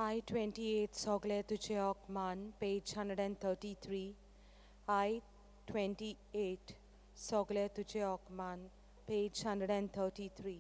I-28 Sogle Tucheok Man, page 133. I-28 Sogle Tucheok Man, page 133.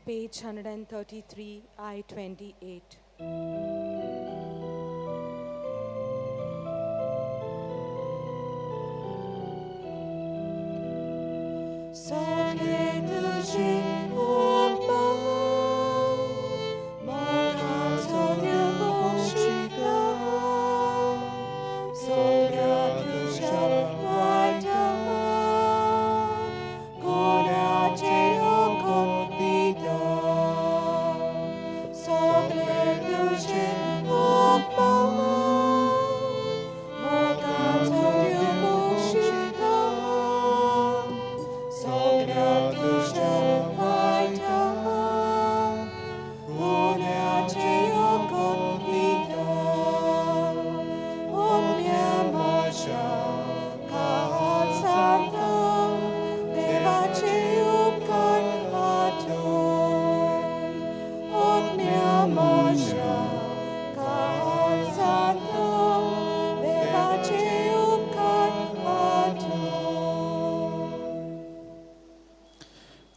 Page 133, I-28. Sogle Tucheok Man, Mokato Boshika, Sogle Tucheok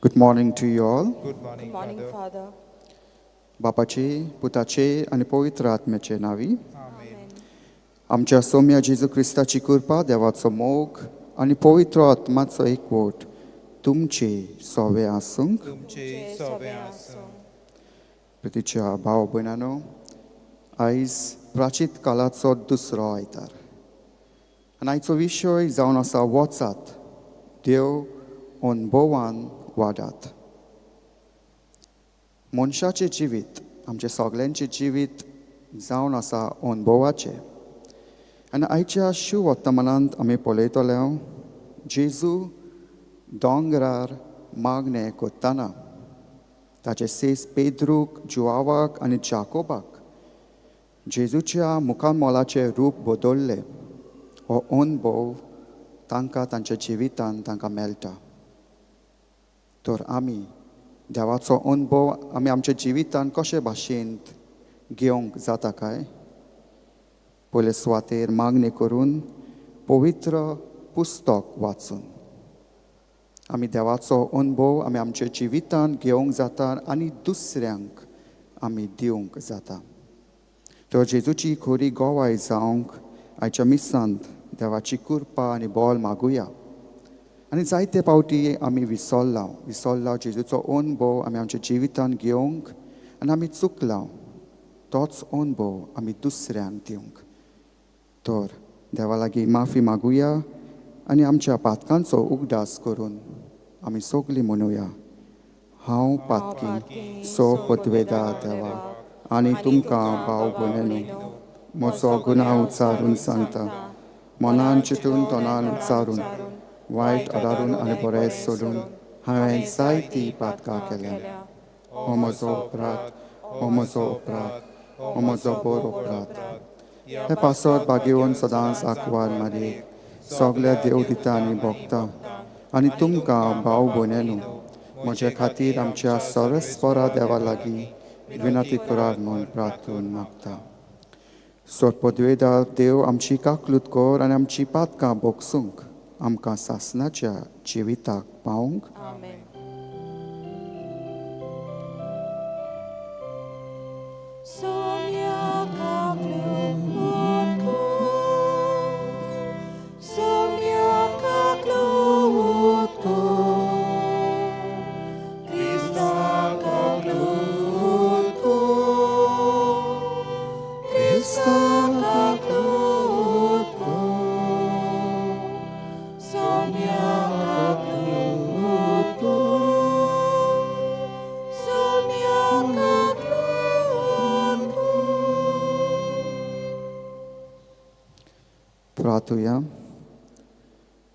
Good morning to you all. Good morning, Good morning, Father. Father. बापाचे, पुताचे आणि पवित्र आत्म्याचे नावी. Amen. आमच्या सौम्य जेजू ख्रिस्ताची कृपा, देवाचो मोग आणि पवित्र आत्माचो एकवट तुमचे सोवे आसूंक. तुमचे सवे आसूं. प्रितीच्या भाव भयणांनो, आयज प्राचीत काळाचो दुसरो आयतार आनी आयचो विशय जावन आसा वचात, देव अनुभवान वाडात. मनशाचें जिवीत, आमचे सगल्यांचें जिवीत जावन आसा अनुभवाचें. आनी आयच्या शिव वर्तमानांत आमी पळयतले जेजू दोंगरार मागणें करतना ताचे सेस पेद्रूक, जुआवाक आनी जाकोबाक जेजूच्या मुखामोलाचें रूप बदल्लें. हो अनुभव तांकां तांच्या जिवितांत तांकां मेळटा. तर आमी देवाचो अनुभव आमी आमच्या जिवितांत कशे भाशेंत घेवंक जाता काय? पयले सुवातेर मागणी करून पवित्र पुस्तक वाचून आमी देवाचो अनुभव आमी आमच्या जिवितांत घेवंक जाता आनी दुसऱ्यांक आमी दिवंक जाता. तर जेजूची खरी गोवाय जावंक आयच्या मिसांत देवाची कृपा आनी बोल मागुया. आनी जायते पावटी आमी विसरला जेजूचो अनुभव आमी आमच्या जिवितांत घेवंक आनी आमी चुकलां तोच अनुभव आमी दुसऱ्यांक दिवंक. तर देवा लागीं माफी मागुया आनी आमच्या पातकांचो उगडास करून आमी सगळीं म्हणुया, हांव पातकी सो पदवेदार देवा आनी तुमकां भाव भयणीनो, म्हजो गुन्हा उच्चारून सांगता, मनान चिंतून तोंडान उच्चारून, वायट आदारून आनी बरें सोडून हांवें जायतीं पातकां केल्या. हो म्हजो अपराध, हो म्हजो अपराध, हो म्हजो बोर अपराध. हे पासत बागेवन सदांच आंकवार मारयेक सगल्या देव दिता आनी भोगता. आनी तुमकां भाव भयणीनो, म्हजे खातीर आमच्या सरस्परा देवा लागीं विनंती करात म्हूण प्रार्थून मागता. सो पदवेदार देव आमची काकलूत कर आनी आमची पातकां भोगसूंक आमकां सासणाच्या जिविताक पावंक. Amen. प्रार्थुया.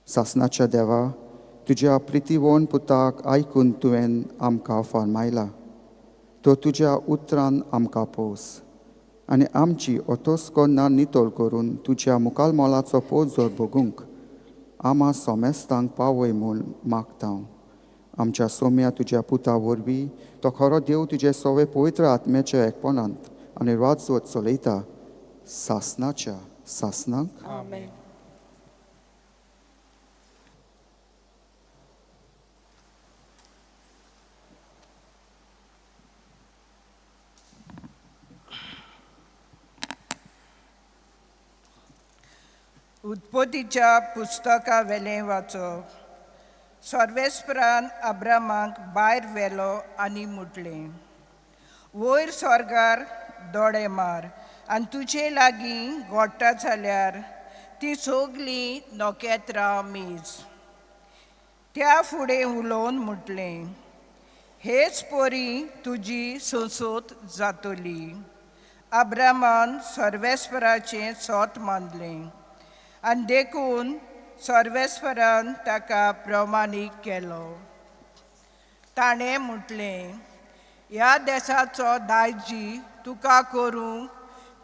सासणाच्या देवा, तुज्या प्रितीवोन पुताक आयकून तुवें आमकां फर्मायला. तो तुज्या उतरान आमकां पोस आनी आमची ओतोस्कोन्ना नितोल करून तुज्या मुखाल मोलाचो पोजोर बगूंक आमा सोमेस्तांक पावय म्हूण मागता. आमच्या सोम्या तुज्या पुता वरवीं तो खरो देव तुजे सोवे पवित्र आत्म्याच्या एकपणांत आनी राजवत चलयता सासणाच्या सासणांक. Amen. उत्पत्तीच्या पुस्तका वेलें वाचप. सर्वेस्परान अब्रामाक भायर व्हेलो आनी म्हटलें, वयर स्वर्गार दोळे मार आनी तुजे लागीं घोडटा जाल्यार ती सगलीं नोकेत्रां मेज. त्या फुडें उलोवन म्हटलें, हेच परी तुजी संसोत जातली. अब्रामान सर्वेस्पराचें सोत मानलें आनी देखून सर्वेस्परान ताका प्रमाणीक केलो. ताणें म्हटलें, ह्या देशाचो दायजी तुका करूंक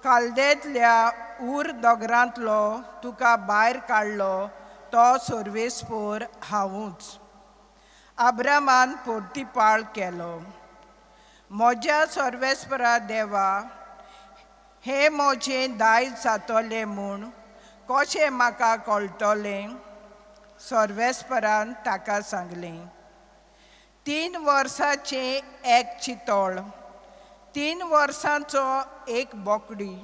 कालदेंतल्या ऊर दोंगरांतलो तुका भायर काडलो तो सर्वेस्पर हांवूच. अब्रामान परतीपाळ केलो, म्हज्या सर्वेस्परा देवा, हें म्हजें दायज जातलें म्हूण कशें म्हाका कळटलें? सर्वेस्परान ताका सांगलें, 3 वर्सांचें एक चितोळ, 3 वर्सांचो एक बोकडी,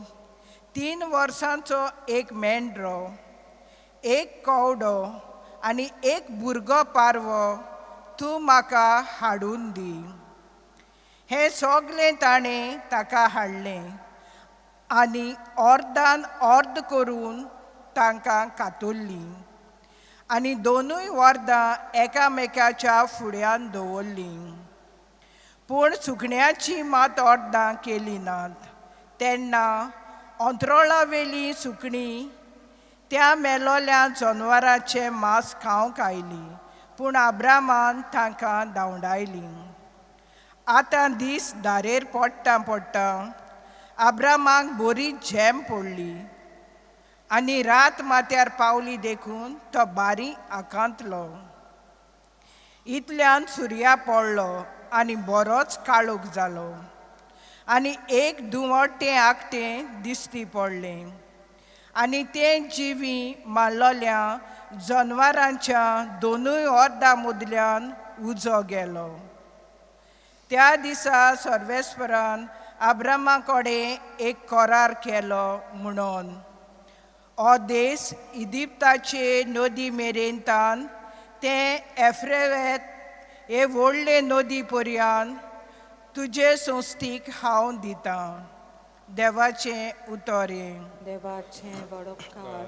3 वर्सांचो एक मेंढरो, एक कवडो आनी एक भुरगो पारवो तूं म्हाका हाडून दी. हें सगलें ताणें ताका हाडलें आनी अर्दान अर्द करून तांकां कातुरलीं आनी दोनूय वर्दां एकामेकाच्या फुड्यान दवरलीं. पूण सुकण्याची मात अर्दां केली नात. तेन्ना अंतरोळा वेली सुकणीं त्या मेलोल्या जनावरांचें मांस खावंक आयलीं, पूण अब्रामान तांकां धांवडायलीं. आतां दीस धारेर पडटा अब्रामाक बरी झेम पडली आनी रात माथ्यार पावली देखून तो बारी आकांतलो. इतल्यान सुर्या पडलो आनी बरोच काळोख जालो आनी एक धुंवट्टें आकटें दिश्टी पडलें आनी तें जिवी मारलोल्या जनावरांच्या दोनूय अर्दां मदल्यान उजो गेलो. त्या दिसा सर्वेस्परान अब्रामा कडेन एक करार केलो म्हणून, हो देस इजिप्ताचे नदी मेरेन तान तें एफ्रेवेत हे व्हडले नदी पर्यंत तुजे संस्थीक हांव दितां. देवाचें उतोरें. देवाचें बडोपकार.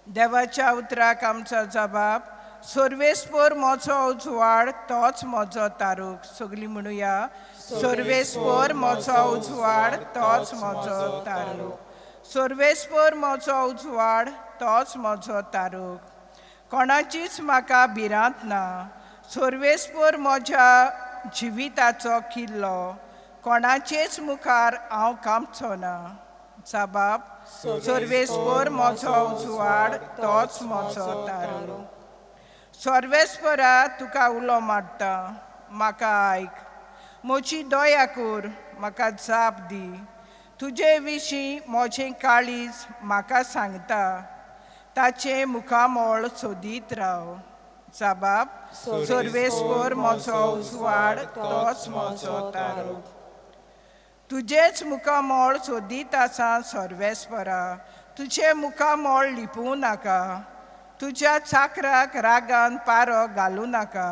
देवाच्या उतराक आमचो जबाब, सर्वेस्पर म्हजो उजवाड तोच म्हजो तारूक. सगळीं म्हणुया, सर्वेस्पर म्हजो उजवाड तोच म्हजो तारूक. सर्वेस्पर म्हजो उजवाड तोच म्हजो तारूक. कोणाचीच म्हाका भिरांत ना. सर्वेस्पर म्हज्या जिविताचो किल्लो. कोणाचेच मुखार हांव कामचो ना. जबाब, सर्वेस्पर म्हजो उजवाड तोच म्हजो तारूक. सर्वेस्परा तुका उलो मारता, म्हाका आयक. म्हजी दया कर, म्हाका जाप दी. तुजे विशीं म्हजें काळीज म्हाका सांगता. ताचें मुखामोळ सोदीत राव. जबाब, सर्वेस्पर म्हजो उजवाड तोच म्हजो तारूक. तुजेच मुखामोळ सोदीत आसा सर्वेस्परा. तुजें मुखामोळ लिपूं नाका. तुज्या चाकराक रागान पारो घालूं नाका.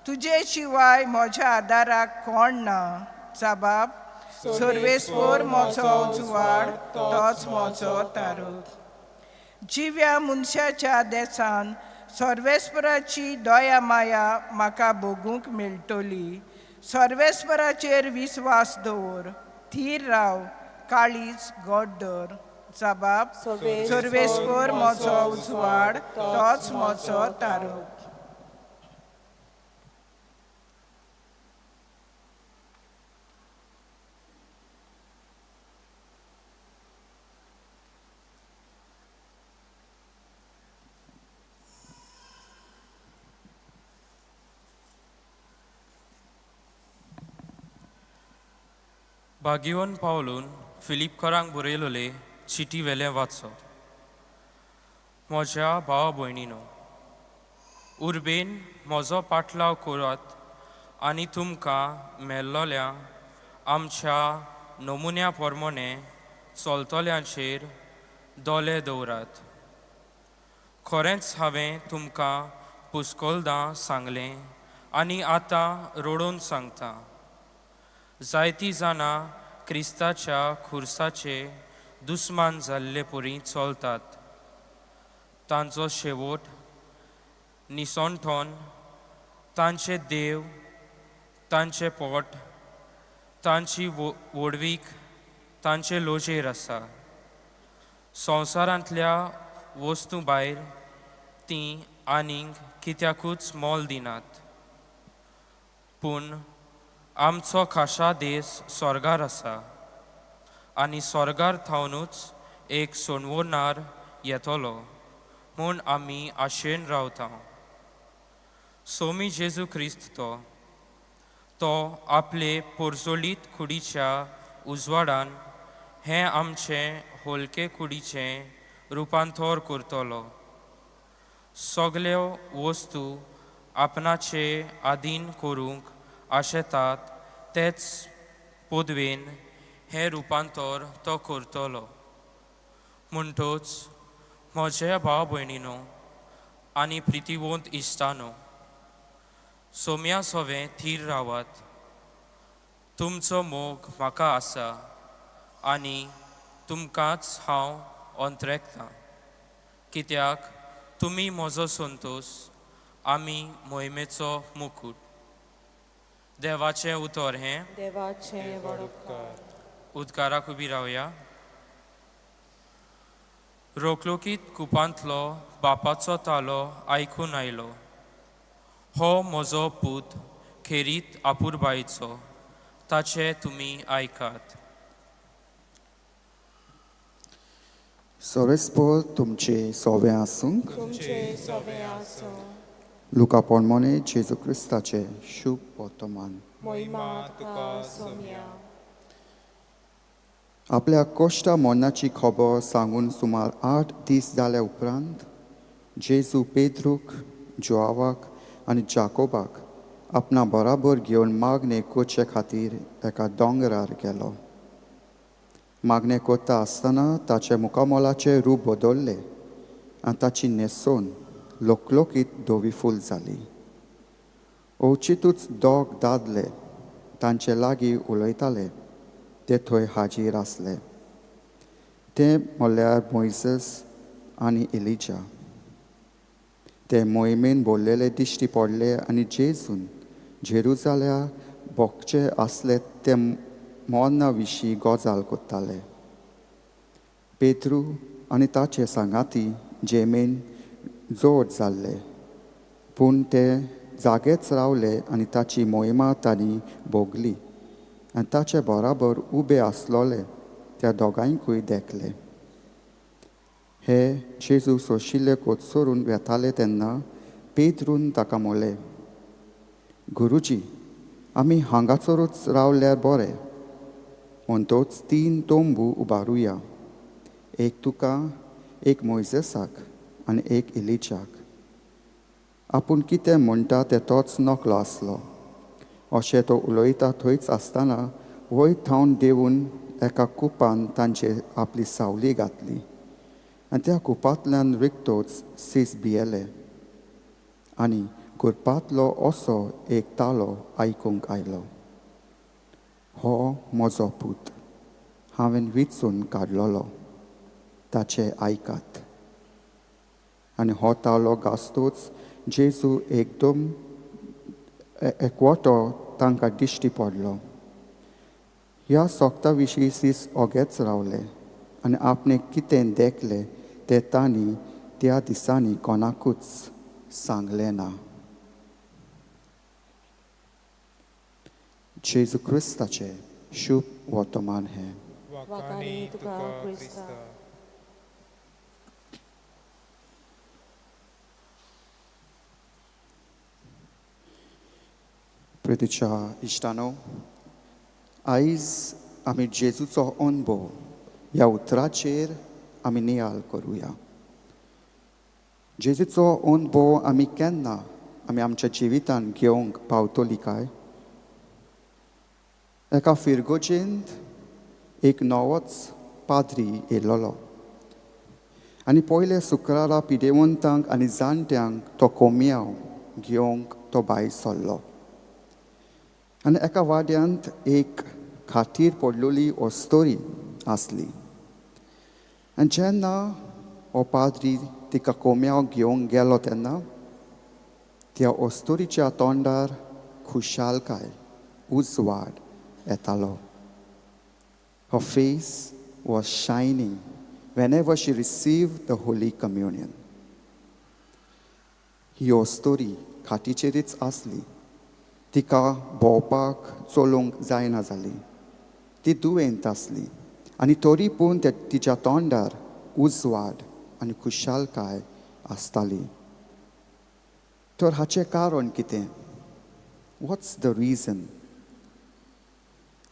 तुजे शिवाय म्हज्या आदाराक कोण ना. जबाब, सर्वेस्पर म्हजो उजवाड तोच म्हजो तारूक. जिव्या मनशाच्या देसान सर्वेस्पराची दया माया म्हाका भोगूंक मेळटली. सर्वेस्पराचेर विस्वास दवर. थीर राव, काळीज घट धर. जबाब सर्वेस्पर म्हजो उजवाड तोच म्हजो तारूक. भाग्यवन पावलून फिलिपकरांक बरयलोले चिटी वेले वाचो. म्हज्या भावा भयणीनो, उर्बेन म्हजो पाटलाव करात आनी तुमकां मेल्लोल्या आमच्या नमुन्या प्रमाणे चलतल्यांचेर दोळे दवरात. खरेंच हांवें तुमकां पुस्कोलदां सांगलें आनी आतां रडोवन सांगता. जायतीं जाणां क्रिस्ताच्या खुर्साचे दुस्मान जाल्ले परी चलतात. तांचो शेवट निसंठोन, तांचे देव, तांचे पोट, तांची वडवीक तांचे लोजेर आसा. संवसारांतल्या वस्तू भायर तीं आनीक कित्याकूच मोल दिनात. पूण आमचो खाशा देश स्वर्गार आसा आनी स्वर्गार थावनूच एक सोणवणार येतलो म्हूण आमी आशेन रावता. सोमी जेजू क्रिस्त तो आपले पोरजोलीत कुडीच्या उजवाडान हें आमचें होलके कुडीचें रुपांतर करतलो. सगल्यो वस्तू आपणाचे आधीन करूंक आशेतात तेच पदवेन हें रुपांतर तो करतलो. म्हणटच म्हज्या भाव भयणीनो आनी प्रितीवंत इश्टानो, सोम्या सोवें थीर रावात. तुमचो मोग म्हाका आसा आनी तुमकांच हांव अंतरेकतां. कित्याक तुमी म्हजो संतोश, आमी मोहिमेचो मुकूट. देवाचें उतर हें देवाचें वडोपकार. उद्गाराक उबी रावया. रोखलोकीत कुपांतलो बापाचो तालो आयकून आयलो. हो म्हजो पूत खेरीत आपुरबायेचो, ताचे तुमी आयकात. सोरेस्पोल तुमचे सोवे आसूंक. तुमचे सवे आसूं. लुका पोरमोने जेजू क्रिस्ताचे शुभ वर्तमान. मोहिमा तुका सोम्या. आपल्या कोश्टा मोन्नाची खबर सांगून सुमार 8 दीस जाल्या उपरांत जेजू पेद्रूक, जोआवाक आनी जाकोबाक आपणा बराबर घेवन मागणे कोचे खातीर एका दोंगरार गेलो. मागणे कोत्ता आसतना ताचे मुखामोलाचें रूप बदल्लें आनी ताची न्हेसोन लोकलोकीत धवी फूल जाली. ओचितूच दोग दादले तांचे लागीं उलयताले ते थंय हाजीर आसले. ते म्हणल्यार मोइसेस आनी एलिजा. ते मोहिमेन बोल्लेले दिश्टी पडले आनी जेजून जेरुजाल्या भोगचे आसले ते मोन्ना विशीं गजाल कोत्ताले. पेद्रू आनी ताचे सांगाती जेमेन जोड जाल्ले, पूण ते जागेच रावले आनी ताची मोहिमा तांणी भोगली आनी ताचे बराबर उबे आसलोले त्या दोगांयकूय देखले. हे जेजू सोशिल्ले कोचोरून वेताले तेन्ना पेद्रून ताका म्हणलें, गुरुजी, आमी हांगासरूच रावल्यार बरें. म्हणटच 3 तोंबू उबारुया, एक तुका, एक मोइसेसाक आनी एक एलिजाक. आपूण कितें म्हणटा तें तोच नकलो आसलो. अशें तो उलयता थंयच आसतना वयर थावन देंवून एका कुपान तांचे आपली सावली घातली आनी त्या कुपांतल्यान रिक्तोच सीस भियेले आनी कुरपांतलो असो एक तालो आयकूंक आयलो. हो म्हजो पूत, हांवें विचून काडलोलो, ताचे आयकात. आनी हो तालो घास्तूच जेजू एकदम एकवटो तांकां दिश्टी पडलो. ह्या सोकता विशीं सीस ओगेच रावले आनी आपणे कितें देखलें तें तांणी त्या दिसांनी कोणाकूच सांगलें ना. जेजू क्रिस्ताचें शुभ वर्तमान हें. वखाणी तुका क्रिस्ता. प्रितीच्या इश्टानो, आयज आमी जेजूचो अनुभव ह्या उतराचेर आमी नियाळ करुया. जेजूचो अनुभव आमी केन्ना आमच्या जिवितांत घेवंक पावतली काय? एका फिरगोजेंत एक नवोच पाद्री येयलोलो आनी पयले शुक्रारा पिडेवंतांक आनी जाणट्यांक तो कोमयाव घेवंक तो भायर सरलो. आनी एका वाड्यांत एक खाटीर पडलेली ओस्तोरी आसली. आनी जेन्ना हो पाद्री तिका कोम्याव घेवंक गेलो तेन्ना त्या ओस्तोरीच्या तोंडार खुशालकाय, उजवाड येतालो. Her face was shining whenever she received the Holy Communion. ही ओस्तोरी खाटीचेरीच आसली. तिका भोंवपाक चलूंक जायना जाली. ती दुयेंत आसली आनी तरी पूण तिच्या तोंडार उजवाड आनी खुशालकाय आसताली. तर हाचें कारण कितें? What's the reason?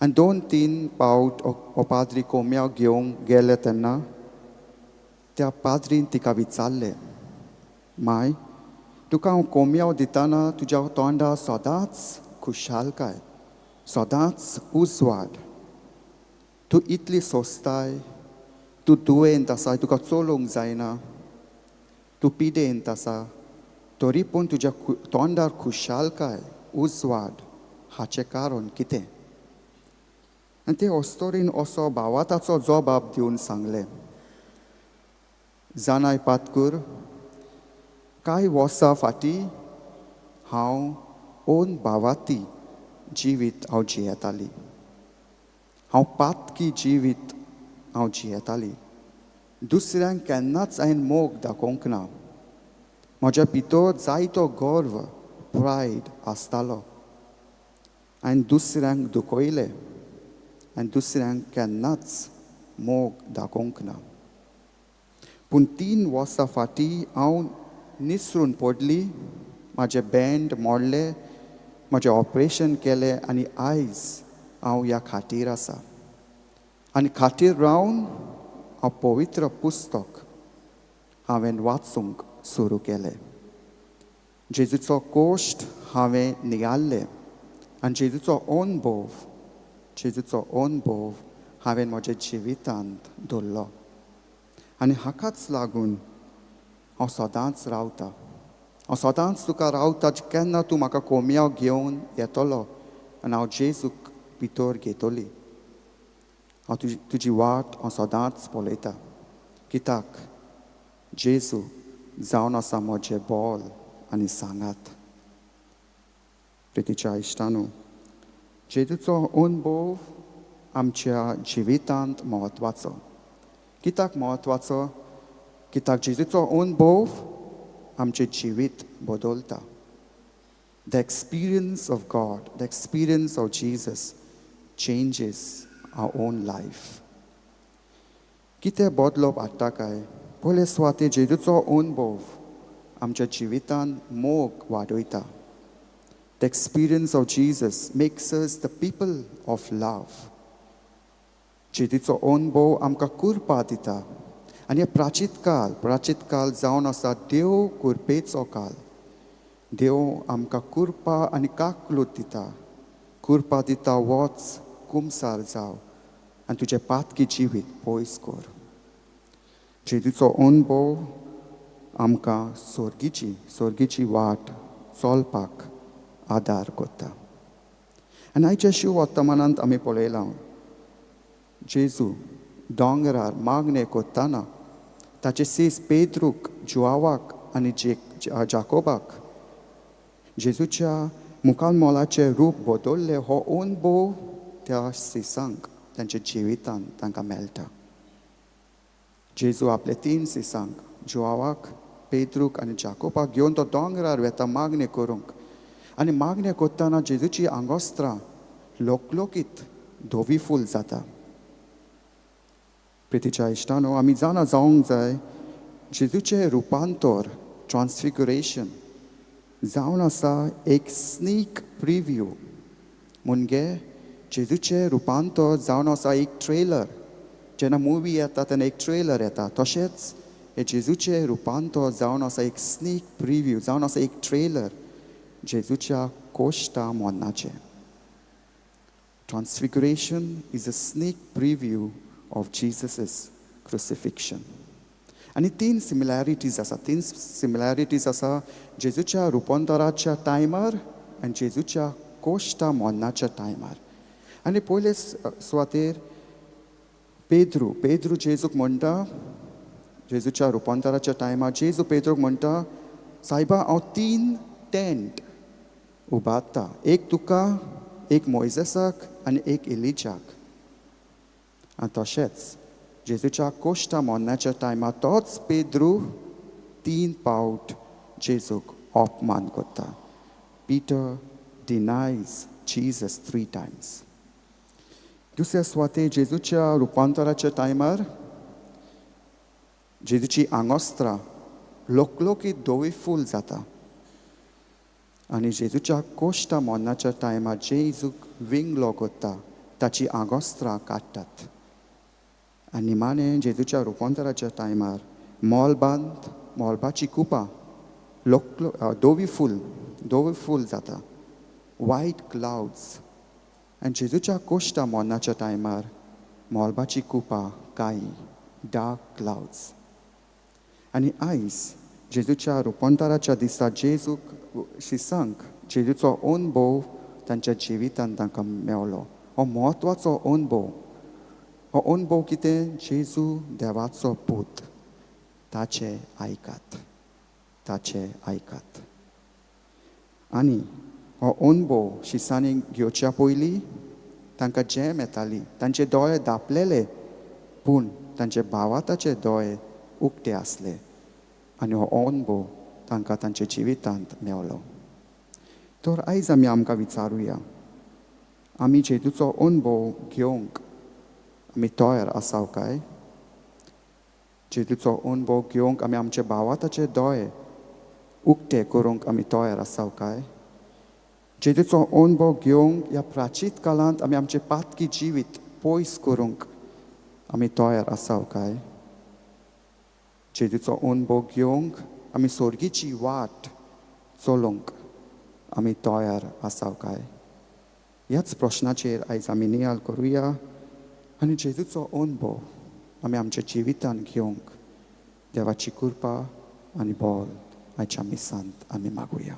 आनी 2-3 पावट हो पाद्री कोम्याव घेवंक गेले तेन्ना त्या पाद्रीन तिका विचारलें, माय, तुका हांव कोम्याव दितना तुज्या तोंडार सदांच खुशालकाय, सदांच उजवाड. तूं इतली सोंसताय, तूं दुयेंत आसा, तुका चलूंक जायना, तूं पिडेंत आसा, तरी पूण तुज्या तोंडार खुशालकाय, उजवाड. हाचें कारण कितें? आनी ते ओस्तोरीन असो भावाताचो जबाब दिवन सांगलें, जाणाय पातकूर, कांय वर्सां फाटीं हांव ओन भावाती जिवीत हांव जियेताली. हांव पातकी जिवीत हांव जियेताली. दुसऱ्यांक केन्नाच हांवें मोग दाखोवंक ना. म्हज्या भितर जायतो गर्व, प्रायड आसतालो. हांवें दुसऱ्यांक दुखयलें आनी दुसऱ्यांक केन्नाच मोग दाखोवंक ना. पूण 3 वर्सां फाटीं हांव निसरून पडली, म्हाजें बँड मोडलें, म्हजें ऑपरेशन केलें आनी आयज हांव ह्या खाटीर आसा. आनी खाटीर रावन हांव पवित्र पुस्तक हांवें वाचूंक सुरू केलें. जेजूचो कोश्ट हांवें नियाळ्ळें आनी जेजूचो अनुभव हांवें म्हज्या जिवितांत दवरलो. आनी हाकाच लागून हांव सदांच रावतां. हांव सदांच तुका रावतां केन्ना तूं म्हाका कोम्याव घेवन येतलो आनी हांव जेजूक भितर घेतली. हांव तुजी वाट हांव सदांच पळयतां. कित्याक जेजू जावन आसा म्हजें बोल आनी सांगात. प्रितीच्या इश्टानो, जेजूचो अनुभव आमच्या जिवितांत म्हत्वाचो. कित्याक म्हत्वाचो? कित्याक जेजूचो अनुभव आमचें जिवीत बदलता. The experience of God, the experience of Jesus changes our own life. कितें बदलप हाडटा काय? पयले सुवातेर जेजूचो अनुभव आमच्या जिवितांत मोग वाडयता. The experience of Jesus makes us the people of love. जेजूचो अनुभव आमकां कुरपा दिता. आनी हे प्राचीत काल जावन आसा देव कुरपेचो काल. देव आमकां कुरपा आनी काकलूत दिता. कुरपा दिता, वच, कुमसार जाव आनी तुजें पातकी जिवीत पयस कर. जेजूचो अनुभव आमकां स्वर्गीची वाट चलपाक आदार करता. आनी आयच्या शिव वर्तमानांत आमी पळयलां, जेजू दोंगरार मागणें करतना ताचे सीस पेद्रूक, जुआवाक आनी जाकोबाक जेजूच्या मुखार मोलाचें रूप बदल्लें हो अनुभव त्या सिसांक तांच्या जिवितांत तांकां मेळटा. जेजू आपले 3 सिसांक जोआवाक पेद्रूक आनी जाकोबाक घेवन तो दोंगरार वेता मागणे करूंक आनी मागणे करतना जेजूची आंगोस्त्रां लोकलोकीत धोवी फूल जाता. प्रितीच्या इश्टानो, आमी जाणा जावंक जाय जेजूचें रुपांतर ट्रान्सफिगुरेशन जावन आसा एक स्नीक प्रिव्यू म्हणजे जेजूचें रुपांतर जावन आसा एक ट्रेलर. जेन्ना मुवी येता तेन्ना एक ट्रेलर येता, तशेंच हे जेजूचें रुपांतर जावन आसा एक स्नीक प्रिव्यू जावन आसा एक trailer जेजूच्या Koshta मोन्नाचें. Transfiguration is a sneak preview of Jesus' crucifixion. आनी 3 सिमिलॅरिटीज आसा. 3 सिमिलॅरिटीज आसा जेजूच्या रुपांतराच्या टायमार आनी जेजूच्या कोश्टा मोन्नाच्या टायमार. आनी पयले सुवातेर पेद्रू जेजूक म्हणटा, जेजूच्या रुपांतराच्या टायमार जेजू पेद्रूक म्हणटा, सायबा हांव 3 टेंट उबारता, एक तुका, एक मोइसेसाक आनी एक एलिजाक. आनी तशेंच जेजूच्या कोश्टा मोन्नाच्या टायमार तोच पेद्रू 3 पावट जेजूक अपमान करता. Peter denies Jesus 3 times. दुसऱ्या सुवातेर जेजूच्या रुपांतराच्या टायमार जेजूची आंगोस्त्रां लोकलोकीत धोवी फूल जाता आनी जेजूच्या कोश्टा मोन्नाच्या टायमार जेजूक विंगलो करता, ताची आंगोस्त्रां काडटात. आनी निमाणें जेजूच्या रुपांतराच्या टायमार मोलबाची कुपां धोवी फूल जाता, वायट क्लाउड्स. आनी जेजूच्या कोश्टा मोन्नाच्या टायमार मोलबाची कुपां काळी, डार्क क्लाउड्स. आनी आयज जेजूच्या रुपांतराच्या दिसा जेजूक शिसांक जेजूचो अनुभव तांच्या जिवितांत तांकां मेवलो. हो म्हत्वाचो अनुभव. हो अनुभव कितें? जेजू देवाचो पूत. ताचें आयकात. आनी हो अनुभव शिसांनी घेवच्या पयलीं तांकां जेम येताली, तांचे दोळे धांपलेले, पूण तांचे भावाताचे दोळे उक्ते आसले आनी हो अनुभव तांकां तांच्या जिवितांत मेवलो. तर आयज आमकां विचारुया, आमी जेजूचो अनुभव घेवंक आमी तयार आसाव काय? जेजूचो अनुभव घेवंक आमी आमचे भावाताचे दोळे उक्ते करूंक आमी तयार आसाव काय? जेजूचो अनुभव घेवंक ह्या प्राचीत काळांत आमी आमचें पातकी जिवीत पयस करूंक आमी तयार आसाव काय? जेजूचो अनुभव घेवंक आमी सोर्गीची वाट चलोवंक आमी तयार आसाव काय? ह्याच प्रश्नाचेर आयज आमी नियाळ करुया आनी जेजूचो अनुभव आमी आमच्या जिवितांत घेवंक देवाची कृपा आनी बोल आयच्या मिसांत आमी मागुया.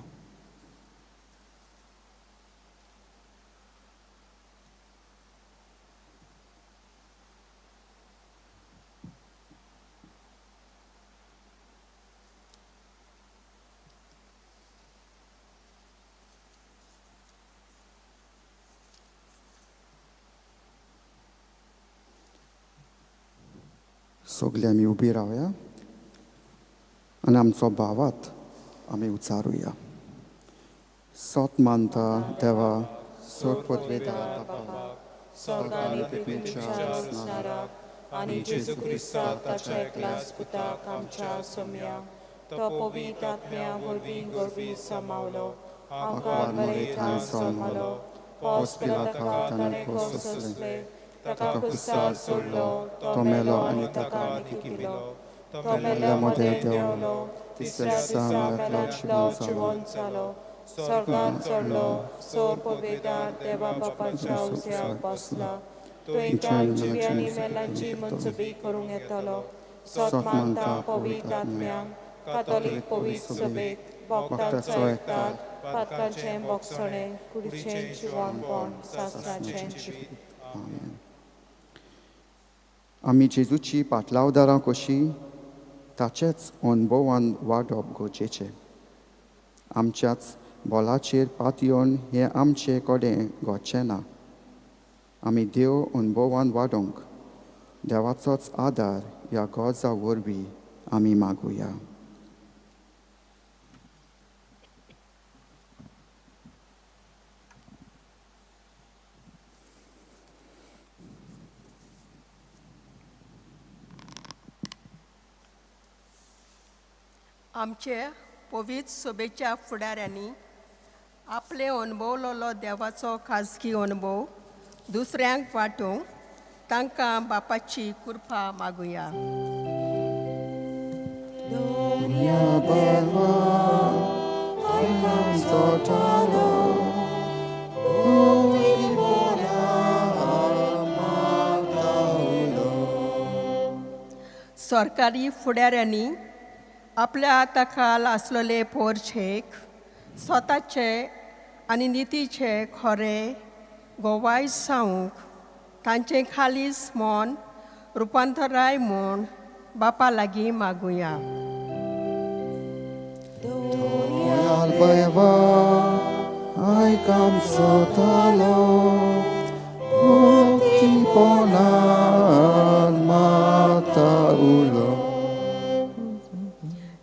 सगळे आमी उबी रावया आनी आमचो भावात आमी उचारुया. सोत मानता देवा, सोत पोतवेता बापाक, स्वर्ग आनी पृथ्वीच्या रचणाराक आनी जेजू क्रिस्ताक ताच्या एकल्याच पुताक आमच्या सोम्या तो पवित्र आत्म्या वरवीं गोरवी समावलो, आंकार बरयतान सोमालो, पोस पिलाताका ताणें कोसले, ताका कुस्तार सोडलो, तो मेलो आनी ताका निकिलो, तो मेल्ल्या मदें देंवलो, तिसऱ्या दिसा मेल्ल्या जिवंत जालो, स्वर्गांत चडलो, सोर पवित्रार देवा बापाच्या उजव्याक बसला, तुयें जिवी आनी मेल्यांची मनसुबी करूंक येतलो. सोत मानता पवित्र आत्म्यांक, कातोलीक पवित्र सभेक, भक्तांचो एकठांय, पातकांचें भोगसणें, कुडीचें जिवणपण, सासणाचें जिवीत. आमेन. आमी जेजूची पाटलावदारां कशीं ताचेच अनुभवान वाडप गरजेचें. आमच्याच बोलाचेर पातयोवन हें आमचे कडेन घडचें ना. आमी देव अनुभवान वाडोवंक देवाचोच आदार ह्या गोजा वरवीं आमी मागुया. आमचे पवित्र सभेच्या फुडाऱ्यांनी आपले अनुभवलेलो देवाचो खाजगी अनुभव दुसऱ्यांक वांटूंक तांकां बापाची कृपा मागुया. सरकारी फुडाऱ्यांनी आपल्या हाताखाल आसलेले पोरचेक स्वताचे आनी नितीचे खरे गोवाय सांगूंक तांचे खालीच मन रुपांतराय म्हूण बापा लागीं मागुया.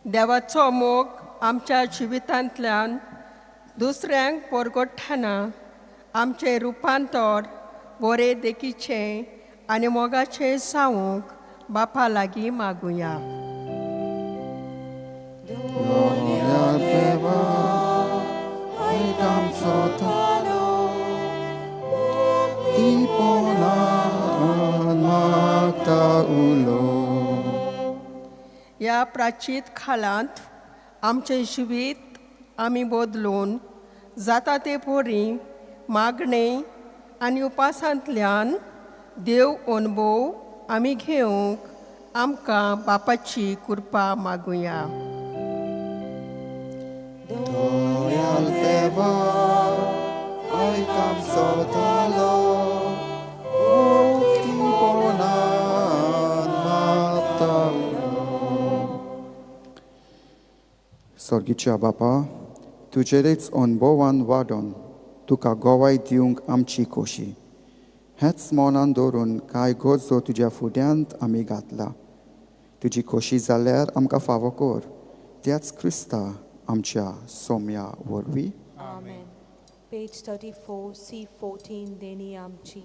देवाचो मोग आमच्या जिवितांतल्यान दुसऱ्यांक परगट्टना आमचे रुपांतर बरे देखीचे आनी मोगाचे सांगूंक बापा लागीं मागुया. ह्या प्राचीत खालांत आमचे जिवीत आमी बदलून जाता ते पोरी मागणे आनी उपासांतल्यान देव अनुभव आमी घेवंक आमकां बापाची कृपा मागुया. सर्गीच्या बापा, तुजेरेच अनुभवान वाडोन तुका गोवाय दिवंक आमची खोशी. हेच मनान दवरून कांय गरजो तुज्या फुड्यांत आमी घातला. तुजी खोशी जाल्यार आमकां फावो कर. त्याच क्रिस्ता आमच्या सोम्या वरवीं. Amen. Page 34, C14, देणी आमची.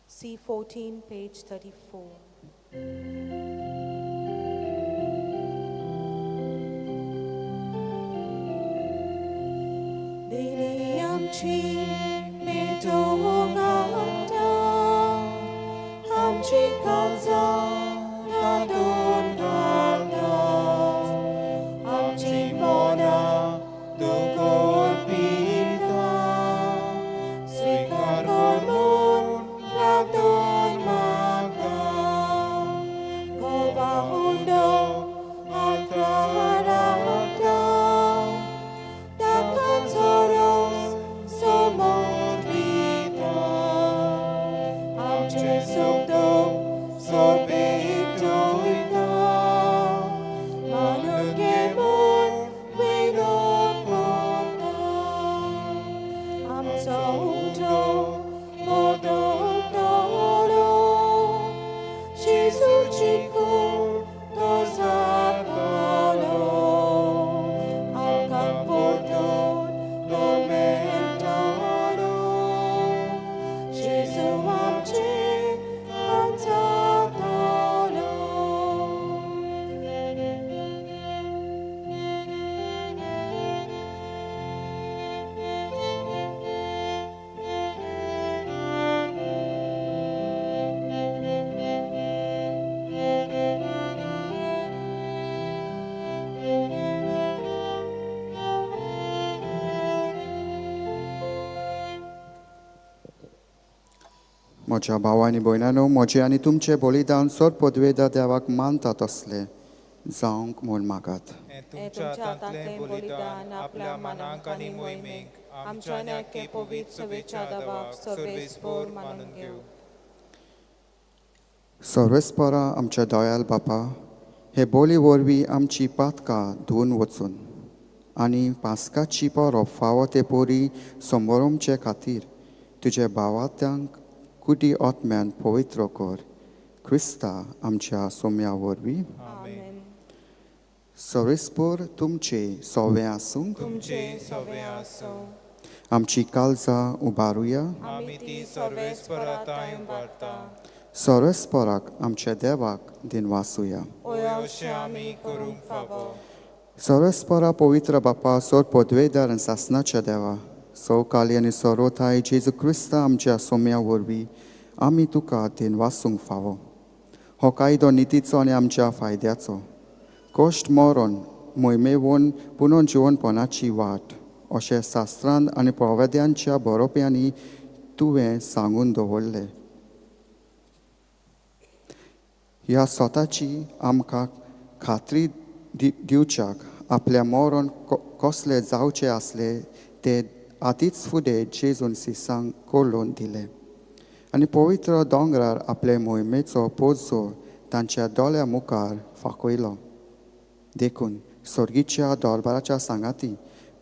C14, page 34. देणी आमची मेटोवंक आवडटा, आमची काळजां तातूंत घालता, आमची मनां दुखोवन पिता, स्वीकार करून रातून मागता, घोवा हुंडो आल्तारा हाडटा, ताकाचो रोस समोर पिता, आमचे सुख दूख सोबीत वयता, मानून घेवन वेगळो भोंवता, आमचो उठो बदलतलो, जेजूची कूड तो जातलो, आमकां परतून तो मेळटलो, जेजू आमचे जातलो. म्हज्या भावा आनी भयणांनो, म्हजें आनी तुमचें बलिदान सर पदवेदा देवाक मानतात असलें जावंक म्हूण मागात. हें तुमच्या हातांतलें बलिदान आपल्या मनाक आनी मोहिमेक आमच्या नेके पवित्र सभेच्या दावाक सर्वेस्पर मानून घेव. सर्वेस्परा आमच्या दयाल बापा, हे बोली वरवीं आमची पातकां धुवन वचून आनी पास्काची परब फावो ते पोरी समोरमचे खातीर तुझे भावात्यांक कुटी आत्म्यान पवित्र कर क्रिस्ता आमच्या सोम्या वरवीं आमेन. सरेस्पोर तुमचे सोवे आसूं तुमचे सवे आसो. आमची काळजां उबारुया आमी ती सर्वेस्पराताय उबारता. सरेस्पोराक आमच्या देवाक दिनवासुया ओय अशें आमी करूंक फावो. सरेस्पोरा पवित्र बापा सोर पदवेदार आनी सासनाच्या देवा सवकाली आनी सरोथाय जेजू क्रिस्ता आमच्या सोम्या वरवीं आमी तुका दिनवासूंक फावो हो कायदो नितीचो आनी आमच्या फायद्याचो कोश्ट मरण मोहिमेवून पुनर्जिवनपणाची वाट अशें शास्त्रांत आनी प्रवेद्यांच्या बरोवप्यांनी तुवें सांगून दवरलें ह्या स्वताची आमकां खात्री दिवच्याक आपल्या मरण कसले जावचे आसले ते आदींच फुडें जेजून सिसांक कोलोवन दिले आनी पवित्र दोंगरार आपले मोहिमेचो पोजो तांच्या दोळ्या मुखार फाकयलो देखून सर्गीच्या दरबाराच्या सांगाती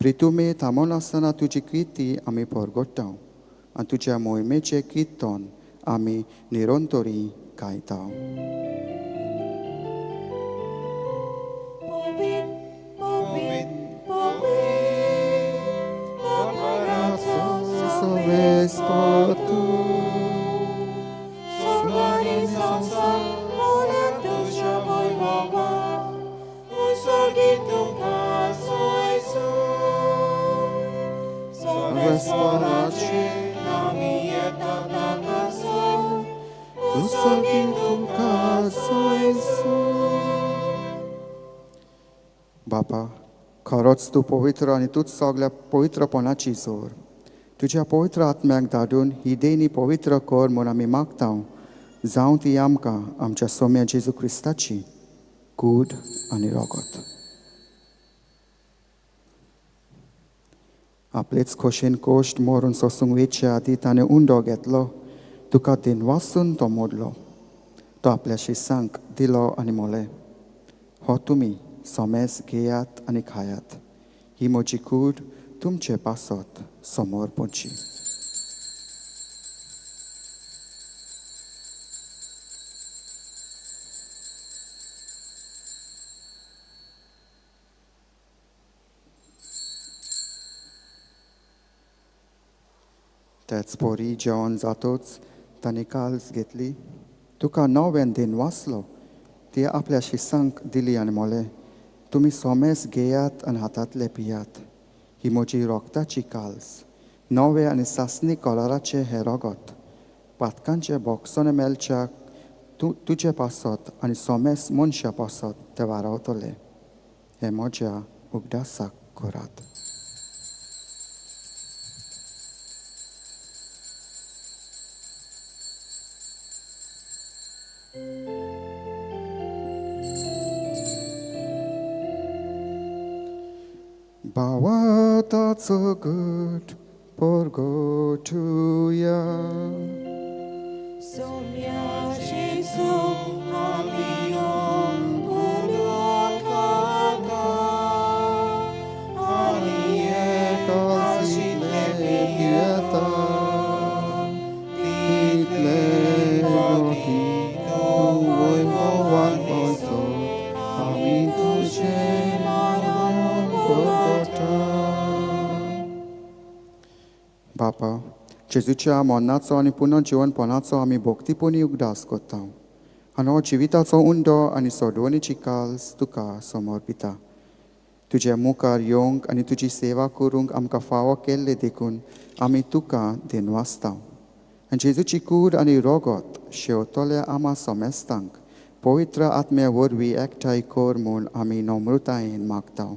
प्रितुमे थांबोवन आसतना तुजी कृती आमी परगट्टा आनी तुज्या मोहिमेचें किर्तन आमी निरंतरी गायता बापा खरोच तूं पवित्र आनी तूंच सगल्या पवित्रपणाची जोर तुज्या पवित्र आत्म्याक धाडून ही देणी पवित्र कर म्हूण आमी मागता जावं ती आमकां आमच्या सोम्या जेजू क्रिस्ताची कूड आनी रोगत आपलेच खोशेन कोश्ट मरून सोसूंक वेचे आदीं ताणें उंडो घेतलो तुका दिनवासून तो मोडलो तो आपल्या शिसांक दिलो आनी मोले हो तुमी सोमेस घेयात आनी खायात ही म्हजी कूड तुमचे पासत समोर पोंची तेच पोरी जेवण जातोच तांणी काल्स घेतली तुका नवें दिन वाचलो ती आपल्या शिसांक दिली आनी मोले तुमी सोमेस घेयात आनी हातांतले पियात ही म्हजी रोगताची काल्स नवे आनी सासणी कलराचे हे रोगत पातकांचे बॉक्सोने मेलच्याक तुजे पासत आनी सोमेस मनशा पासत ते वारावतले हे म्हज्या उगडासाक करात Bawataco good porgotuja. Somia Jesu amion ulokata. Alie kasile pieta. Title roki oi moan oso. Amin tuje बापा जेजूच्या मोन्नाचो आनी पुनर्जिवनपणाचो आमी भोक्तीपणी उगडास करता आनी हो जिविताचो उंडो आनी सोडवणीची काल्स तुका समर्पिता तुजे मुखार येवंक आनी तुजी सेवा करूंक आमकां फावो केल्ले देखून आमी तुका दिनवासता आनी जेजूची कूड आनी रोगत शेवतोल्या आमा सोमेस्तांक पवित्र आत्म्या वरवीं एकठांय कर म्हूण आमी नम्रतायेन मागता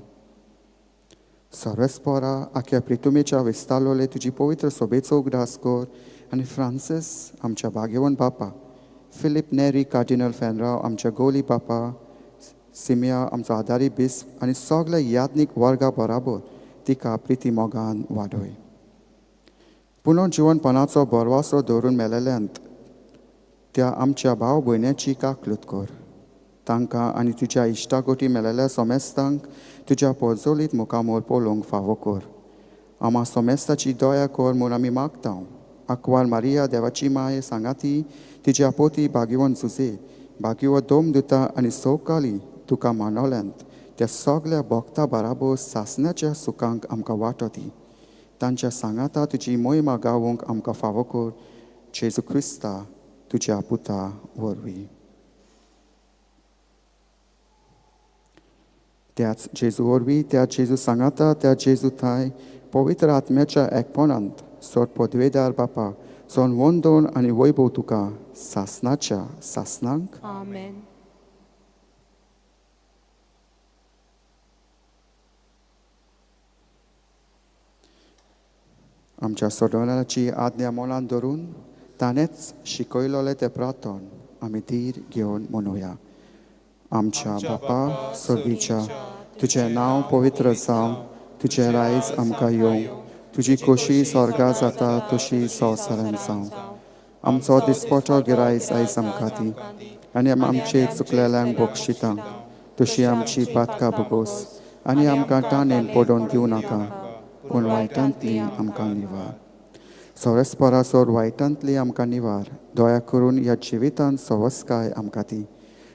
सर्वेस्पोरा आख्या प्रितुमेच्या विस्तारलोले तुजी पवित्र सोबेचो उगडास कर आनी फ्रांसीस आमच्या भाग्यवन बापा फिलीप नेरी कार्डिनल फेनराव आमच्या गोली बापा सिमिया आमचो आदारी बिस आनी सगळे याज्ञीक वर्गा बराबर तिका प्रिती मोगान वाडय पुनर्जिवनपणाचो बरवासो दवरून मेलेल्यांत त्या आमच्या भाव भयण्याची काकलूत कर तांकां आनी तुज्या इश्टागोटी मेलेल्या सोमेस्तांक तुज्या पोरजोलीत मुखामोर पळोवंक फावो कर आमा सोमेस्ताची दया कर म्हूण आमी मागता अकवाल मारिया देवाची माय सांगाती तिचे आपोती भाग्यवन जुजे भाग्यव दोम दुता आनी सौकाली तुका मानवल्यांत त्या सगळ्या भोगता बाराबोस सासण्याच्या सुखांक आमकां वाटो दी तांच्या सांगाता तुजी मोहिमा गावूंक आमकां फावो कर जेजू क्रिस्ता तुज्या पुता वरवीं त्याच जेजू वरवीं त्या जेजू सांगाता त्या जेजू थंय पवित्र आत्म्याच्या एकपणांत सोड पदवेदार बापा सोन वंदोन आनी वैभव तुका सासनाच्या सासनांक Amen. आमच्या सोडवण्याची आज्ञा मोलान धरून ताणेंच शिकयलोले ते प्रार्थन आमी धीर घेवन म्हणुया आमच्या बापा सर्वीच्या तुजें नांव पवित्र जावं तुजें रायज आमकां येवं तुजी खोशी स्वर्गा जाता तशी संवसारांत जावं आमचो दिसपटो गिरायज आयज आमकां दी आनी आमचे चुकलेल्यांक बक्षितां तशी आमची पातकां भोगोस आनी आमकां ताणेन पडोवन दिवं नाका पूण वायटांतली आमकां निवार सोरेस्परासोर वायटांतली आमकां निवार दया करून ह्या जिवितांत सवस्काय आमकां दी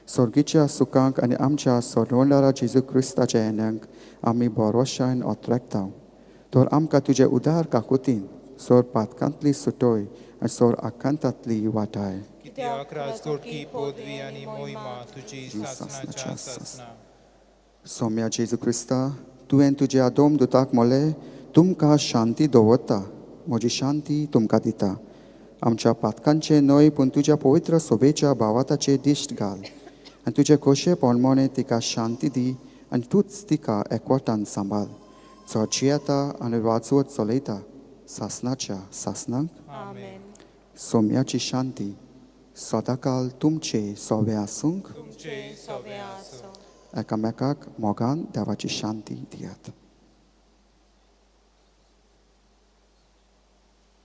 सर्गीच्या सुखांक आनी आमच्या सोडवणारा जेजू क्रिस्ताच्या येण्याक आमी बोरवशायन ओतरेकता तर आमकां तुजे उदार काकुतीन सोर पातकांतली सुटोय आनी सोर आकांतांतली वाटाय कित्याक राजकोटकी पदवी आनी मोहिमा तुजी सासनाच्या सासना सौम्या जेजू क्रिस्ता तुवें तुज्या दोम दुताक मोले तुमकां शांती दवरता म्हजी शांती तुमकां दिता आमच्या पातकांचे न्हय पूण तुज्या पवित्र सोबेच्या भावाताचे दिश्ट घाल आनी तुजे खोशे पोणमोणे तिका शांती दी आनी तूंच तिका एकवटान सांबाळ जो जियेता आनी वाचवत चलयता सासनाच्या सासनांक Amen. सौम्याची शांती सदांकाल तुमचे सोबे आसूंक तुमचे सवे आसो एकामेकाक मोगान देवाची शांती दियात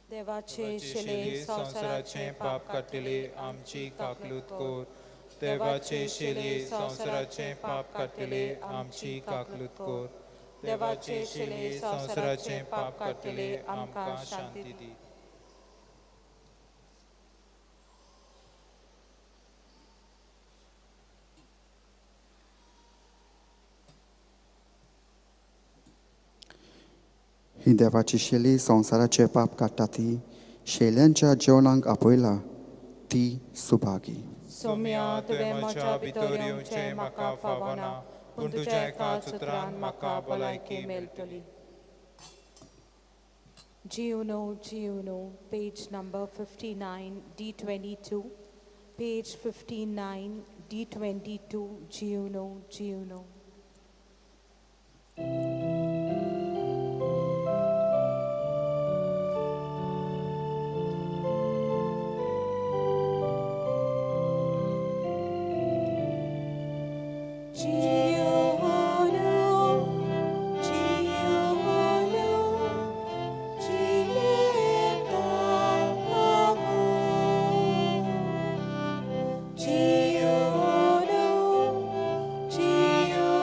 देवाचे शेले संवसाराचे पाप काटिले आमची काकलूत कोर देवाचे शेले संवसाराचे पाप काटिले आमची काकलूत कोर देवाचे शेले संवसाराचे पाप काटिले आमकां शांती दी ही देवाची शेली संवसाराचे पाप काडटा ती शेल्यांच्या जेवणांक आपयला ती सुभागी सौम्या तुवें म्हज्या भितर येवचें म्हाका फावना पूण तुज्या एकाच उतरान म्हाका भलायकी मेळटली Juno, page number 59, D22, page 59, D22, Juno. Gio,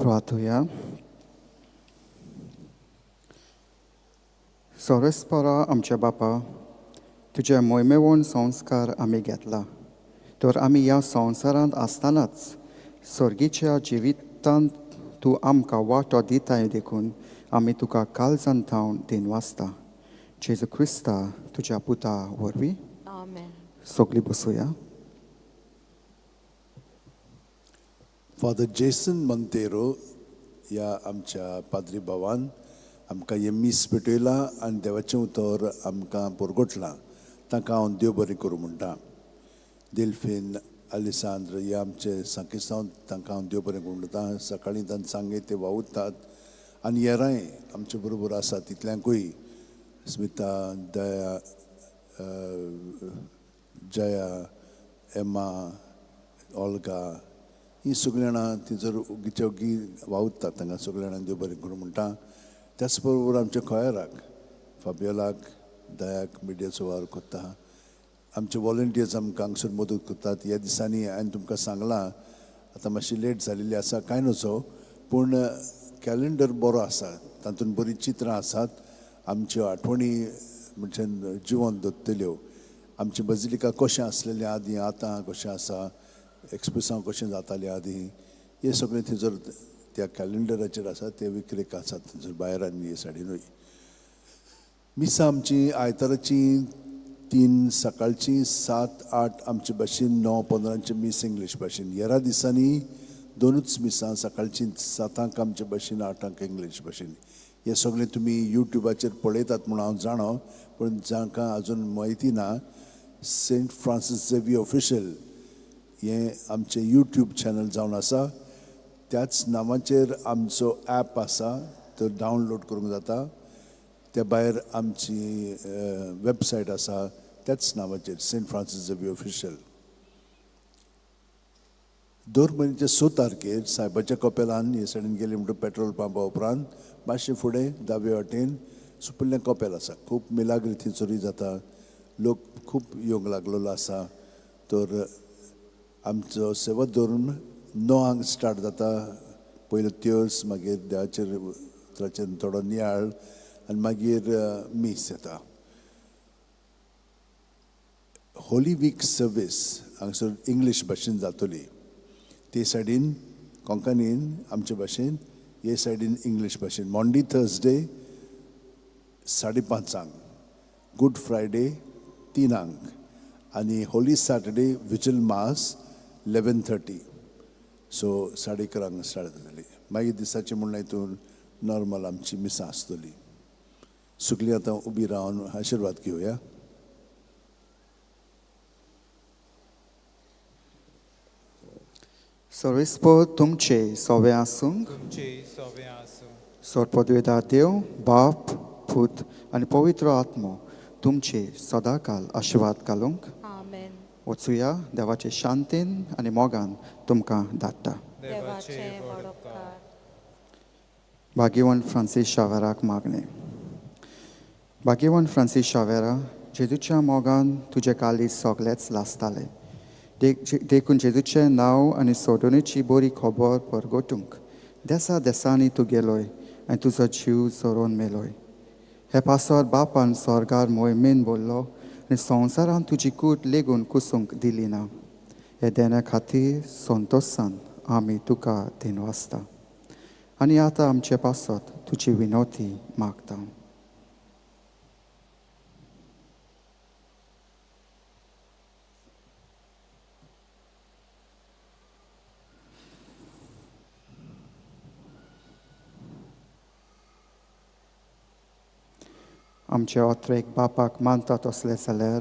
प्रार्थूया. सोरेस्परा आमच्या बापा, तुझे मोहिमेवून संस्कार आमी घेतला. तर आमी ह्या संवसारांत आसतनाच सर्गीच्या जिवितांत तूं आमकां वांटो दिताय देखून आमी तुका काळजांत थावन दिनवासता. जेजू क्रिस्ता तुज्या पुता वरवीं Amen. सगळीं बसूया. फादर जेसन मंतेरो ह्या आमच्या पाद्री भावान आमकां हे मीस पेटयला आनी देवाचें उतर आमकां परगटलां. ताका हांव देव बरें करूं म्हणटा. दिल्फीन अलिसांद्र हे आमचे सांकेसांव तांकां हांव देव बरें करूं म्हणटा. सकाळीं तांकां सांगे ते वावुरतात आनी हेरांय आमचे बरोबर आसा तितल्यांकूय स्मिता, दया, जया, एमा, ऑल्गा ही सगळीं जाणां थंयसर ओगीच्या ओगी वावुरतात. तांकां सगळ्या जाणांक देव बरें करूं म्हणटा. त्याच बरोबर आमच्या खोयराक फाबियोलाक, दयाक मिडिया सुवार कोत्ता. आमचे वॉलंटियर्स आमकां हांगसर मदत करतात. ह्या दिसांनी हांवें तुमकां सांगलां, आतां मातशी लेट जालेली आसा कांय नजो, पूण कॅलेंडर बरो आसा. तातूंत बरीं चित्रां आसात. आमच्यो आठवणी म्हणजे जिवन दवरतल्यो. आमची बजिलिका कशें आसलेलें आदीं, आतां कशें आसा, एक्सप्रेसांव कशें जातालें आदीं, हें सगळें थंयसर त्या कॅलेंडराचेर आसा. ते विक्रेक आसात थंयसर भायर आनी हे सायडीनूय. मिसां आमची आयताराची 3 सकाळची, 7, 8 आमचे भाशेन, 9, 15 मीस इंग्लीश भाशेन. हेरा दिसांनी 2च मिसां, सकाळची 7 आमचे भाशेन, 8 इंग्लीश भाशेन. हे सगळें तुमी युट्यूबाचेर पळयतात म्हूण हांव जाणो, पूण जांकां आजून म्हायती ना, सेंट फ्रांसीस झेवियर ऑफिशियल हें आमचें यूट्यूब चॅनल जावन आसा. त्याच नांवाचेर आमचो ॲप आसा, तो डावनलोड करूंक जाता. त्या भायर आमची वेबसायट आसा त्याच नांवाचेर, सेंट फ्रांसीस झेवियर ऑफिशियल. दर म्हयन्याच्या 6 तारखेर सायबाच्या कपेलान हे सायडीन गेले म्हणटून पेट्रोल पंपा उपरांत मातशें फुडें दावे वाटेन सुपिल्लें कपेल आसा. खूब मिलाग्री थंयसरूय जाता. लोक खूब येवंक लागलेलो आसा. तर आमचो सेवा धरून 9 स्टार्ट जाता. पयलो तियर्स, मागीर देवाचेर उतराचेर थोडो नियाळ आनी मागीर मीस येता. होली वीक सर्वीस हांगसर इंग्लीश भाशेन जातली. ते सायडीन कोंकणीन आमचे भाशेन, हे सायडीन इंग्लीश भाशेन. मॉन्डे थर्सडे 5:30, गूड फ्रायडे 3 आनी होली सॅटर्डे विजील मास 11:30. सो 11:30 स्टार्ट जातली. मागीर दिसाचे म्हणल्यार हितून नॉर्मल आमची मिसां आसतली. सगळीं आतां उबी रावन आशिर्वाद घेवया. सर्वेस्पर तुमचे सोवे आसूं. तुमचे सोबे आसूं. सोरपदवेदा देव, बाप, पूत आनी पवित्र आत्मो तुमचे सदांकाल आशिर्वाद घालूंक. Amen. वचुया देवाचे शांतीन आनी मोगान तुमकां धाडटा. देवाचे वडोपकार. भाग्यवान फ्रांसीस शावेराक मागणे. भाग्यवान फ्रांसीस शावेरा, जेजूच्या मोगान तुजे काळीज सगळेच लासताले. देखून जेजूचें नांव आनी सोडणेची बरी खबर परगटूंक देसा देसांनी तूं गेलोय आनी तुजो जीव सोरोन मेलोय. हे पासर बापान स्वर्गार मोहिमेन बोल्लो आनी संवसारान तुजी कूट लेगून कुसूंक दिली ना. हे देण्या खातीर संतोशान आमी तुका दिनवासता. आनी आतां आमचे पासत तुजी विनोती मागता. आमचे ओत्रेक बापाक मानतात असले जाल्यार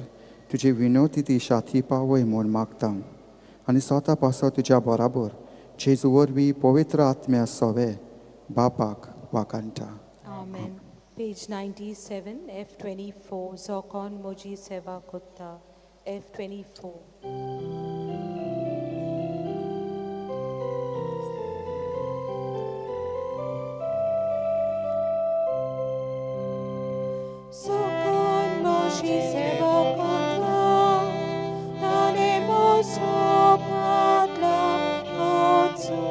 तुजी विनोती ती शाती पावय म्हूण मागता. आनी स्वता पासो तुज्या बराबर जेजू वरवीं पवित्र आत्म्या सोवे बापाक वाकांटा. Amen. Page 97, F24. Zokon Moji Seva Kutta. F24. Zokon Moji Seva Kutta. Danemos Padla Otso.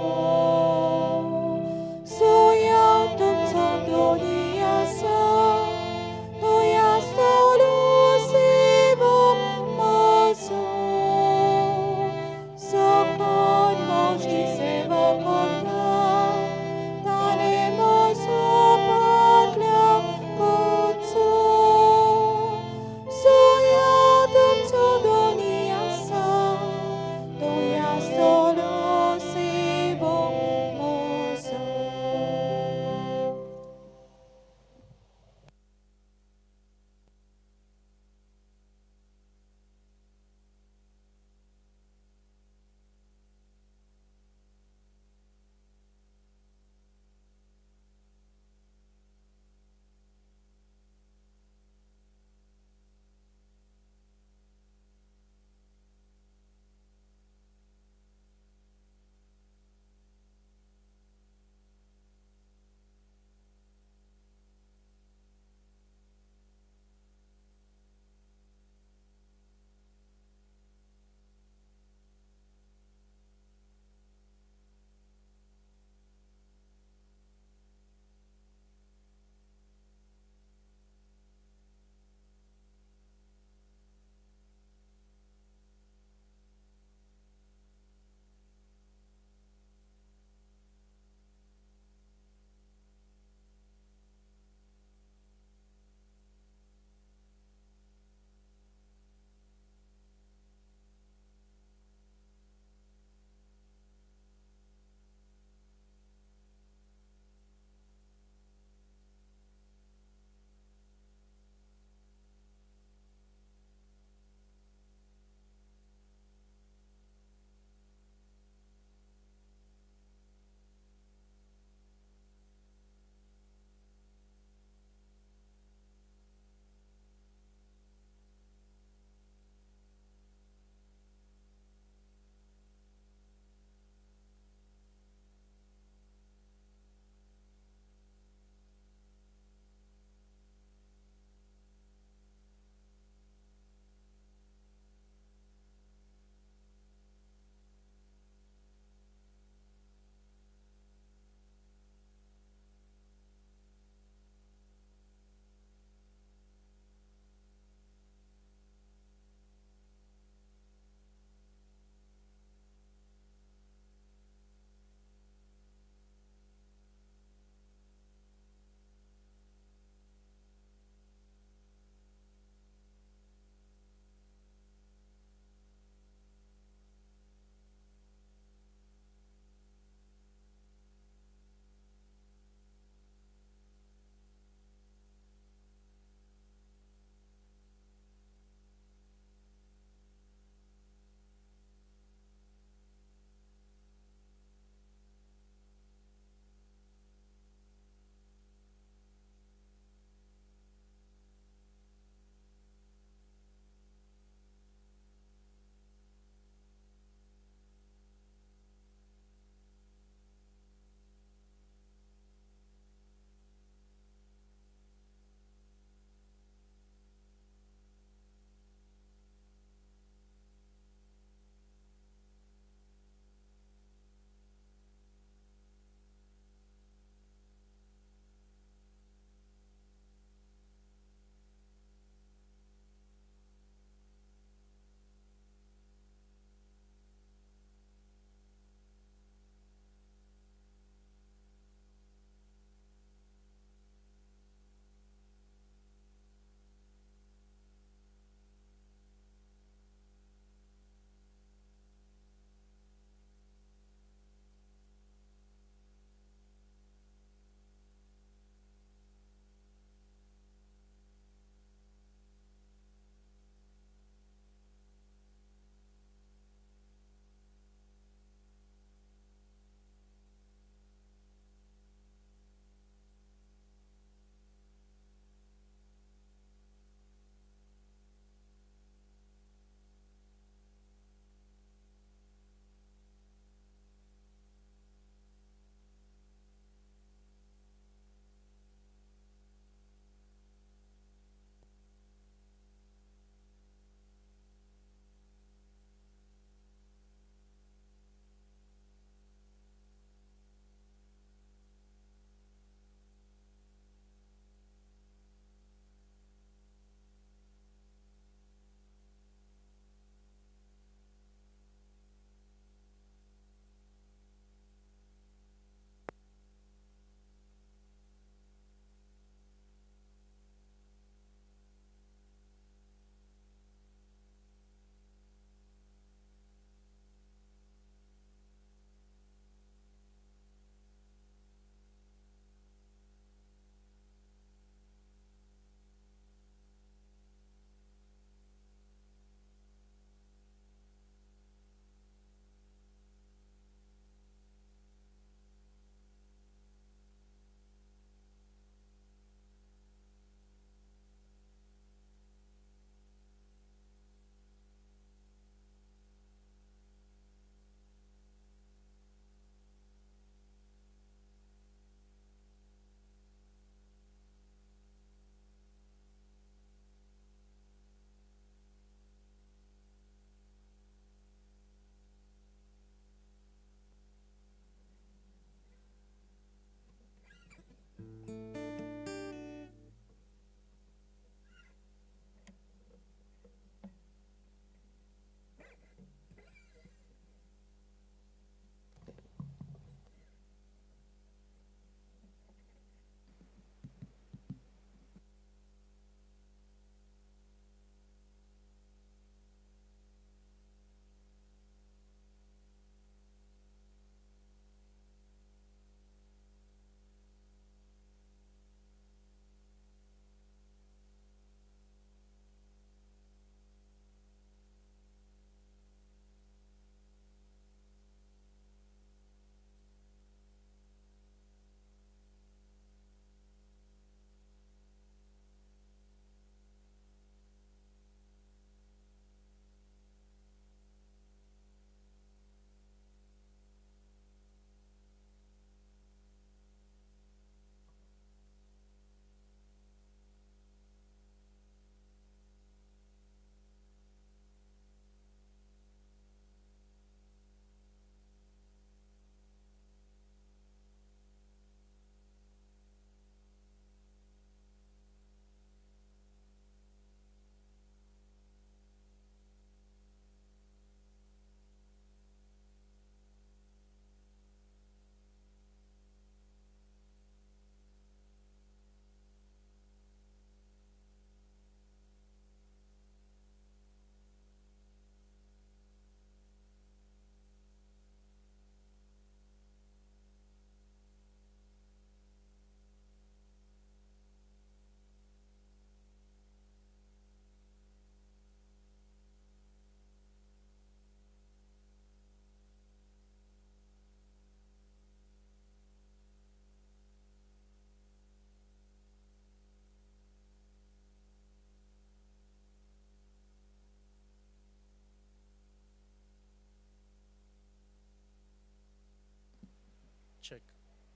check,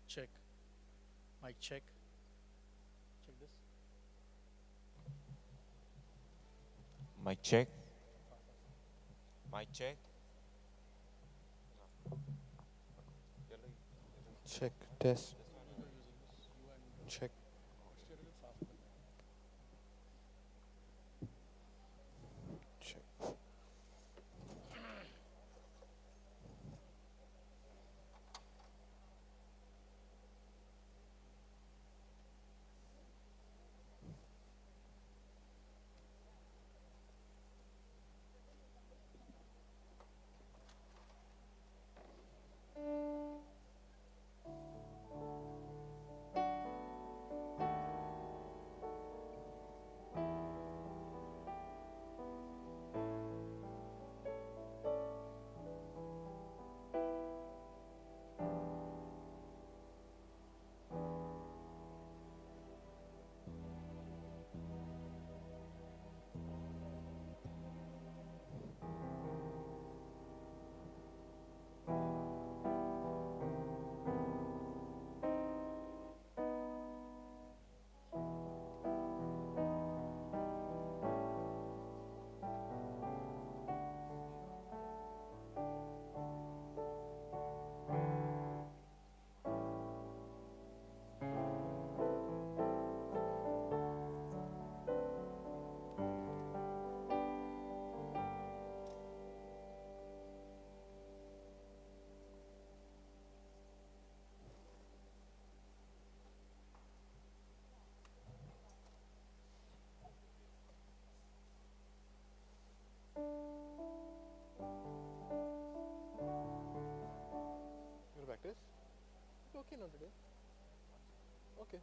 check, mic check. Check this. Mic check. Mic check. Check, test. Check. Check. You practice? Okay, not today. Okay.